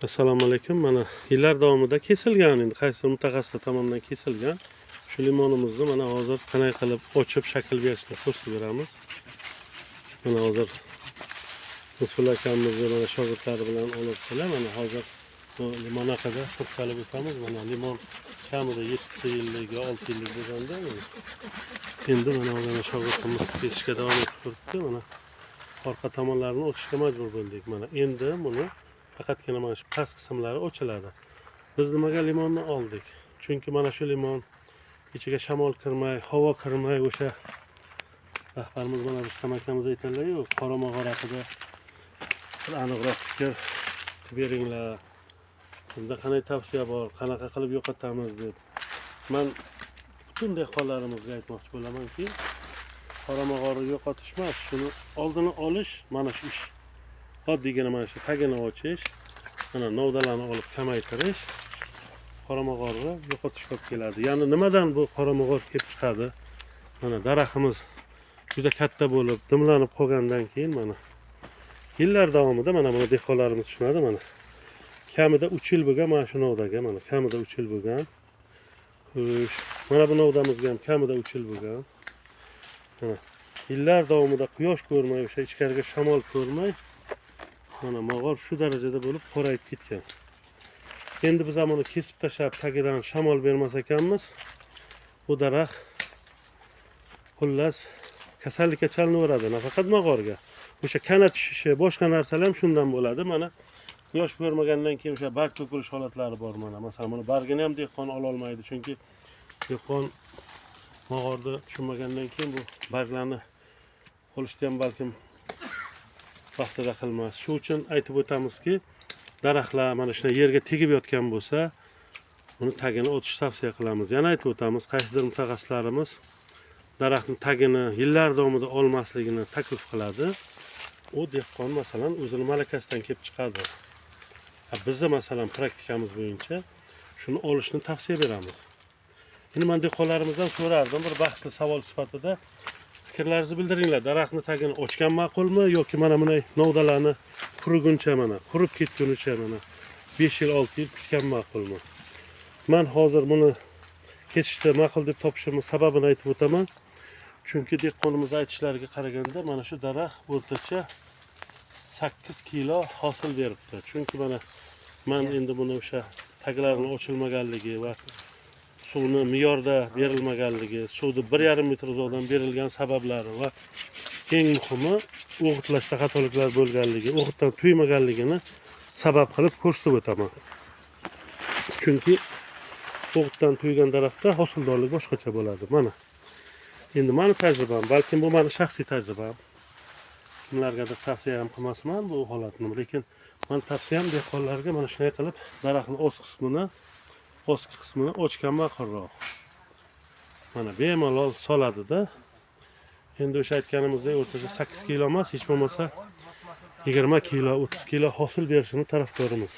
Assalomu alaykum. Mana yillar davomida kesilgan, endi qaysi mutaxassis tomonidan kesilgan shu limonimizni mana hozir qanday qilib ochib shakl berishni ko'rsatib beramiz. Mana hozir Musul akamizni mana shogirdlari bilan olib kelib, mana hozir bu limon haqida to'xtalib o'tamiz. Mana limon kamida 7 yilligi, 6 yillik bo'lganda endi mana hozir shogirdimiz kesishga davom etib turibdi. Mana orqa tomonlarini ochishga majbur bo'ldik. Mana endi buni faqatgina mana shu past qismlari ochiladi. Biz nimaga limonni oldik? Chunki mana shu limon ichiga shamol kirmay, havo kirmay, o'sha rahbarimiz mana Rustam akamiz aytadilar-ku, qora mog'or haqida bir aniqroq fikr beringlar. Bunda qanday tavsiya bor, qanaqa qilib yo'qotamiz deb. Men butun dehqonlarimizga aytmoqchi bo'lamanki, qora mog'orni yo'qotish emas, shuni oldini olish mana shu ish. Oddiygina mana shu tagini ochish, mana novdalarni olib kamaytirish qora mog'orni yo'qotishga olib keladi. Ya'ni nimadan bu qora mog'or kelib chiqadi? Mana daraxtimiz juda katta bo'lib, dimlanib qolgandan keyin mana yillar davomida mana buni dehqonlarimiz tushunadi mana. Kamida 3 yil bo'lgan mana shu novdaga, mana kamida 3 yil bo'lgan. Mana bu novdamizga ham kamida 3 yil bo'lgan. Mana yillar davomida quyosh ko'rmay, o'sha ichkariga shamol ko'rmay mana mog'or shu darajada bo'lib qorayib ketgan. Endi biz buni kesib tashlab tagidan shamol bermas ekanmiz, bu daraxt xullas kasallikka chalinaveradi, nafaqat mog'orga. O'sha kana tushishi, boshqa narsalar ham shundan bo'ladi. Mana quyosh ko'rmagandan keyin o'sha barg to'kilish holatlari bor mana. Masalan, buni bargini ham dehqon ola olmaydi, chunki dehqon mog'orni tushunmagandan keyin bu barglarni olishni ham balkim vaqtida qilmas. Shu uchun aytib o'tamizki, daraxtlar mana shunday yerga tegib yotgan bo'lsa, uni tagini o'tish tavsiya qilamiz. Yana aytib o'tamiz, qaysidir mutaxassislarimiz daraxtning tagini yillar davomida olmasligini taklif qiladi. U dehqon masalan o'zining malakasidan kelib chiqadi. Bizda masalan praktikamiz bo'yicha shuni olishni tavsiya beramiz. Endi men dehqonlarimizdan so'rardim, bir bahsli savol sifatida fikrlaringizni bildiringlar. Daraxtning tagini ochgan ma'qulmi yoki mana bunday novdalarni quriguncha mana, qurib ketgunicha mana 5 yil, 6 yil kutgan ma'qulmi? Men hozir buni kesishni ma'qul deb topishimning sababini aytib o'taman. Chunki dehqonimiz aytishlariga qaraganda mana shu daraxt o'rtacha 8 kilo hosil beribdi. Chunki mana men endi buni o'sha taglarini ochilmaganligi va suvni me'yorda berilmaganligi, suvni 1,5 metr uzoqdan berilgan sabablari va eng muhimi o'g'itlashda xatoliklar bo'lganligi, o'g'itdan tuymaganligini sabab qilib ko'rsatib o'taman. Chunki o'g'itdan tuygan daraxtda hosildorlik boshqacha bo'ladi. Mana endi meni tajribam, balkim bu meni shaxsiy tajribam. Kimlargadir tavsiya ham qilmasman bu holatni, lekin men tavsiyam dehqonlarga mana shunday qilib daraxtning ostki qismini ochgan ma'qulroq. Mana bemalol soladida. Endi o'sha aytganimizdek o'rtacha 8 kilo emas, hech bo'lmasa 20 kilo, 30 kilo hosil berishini tarafdorimiz.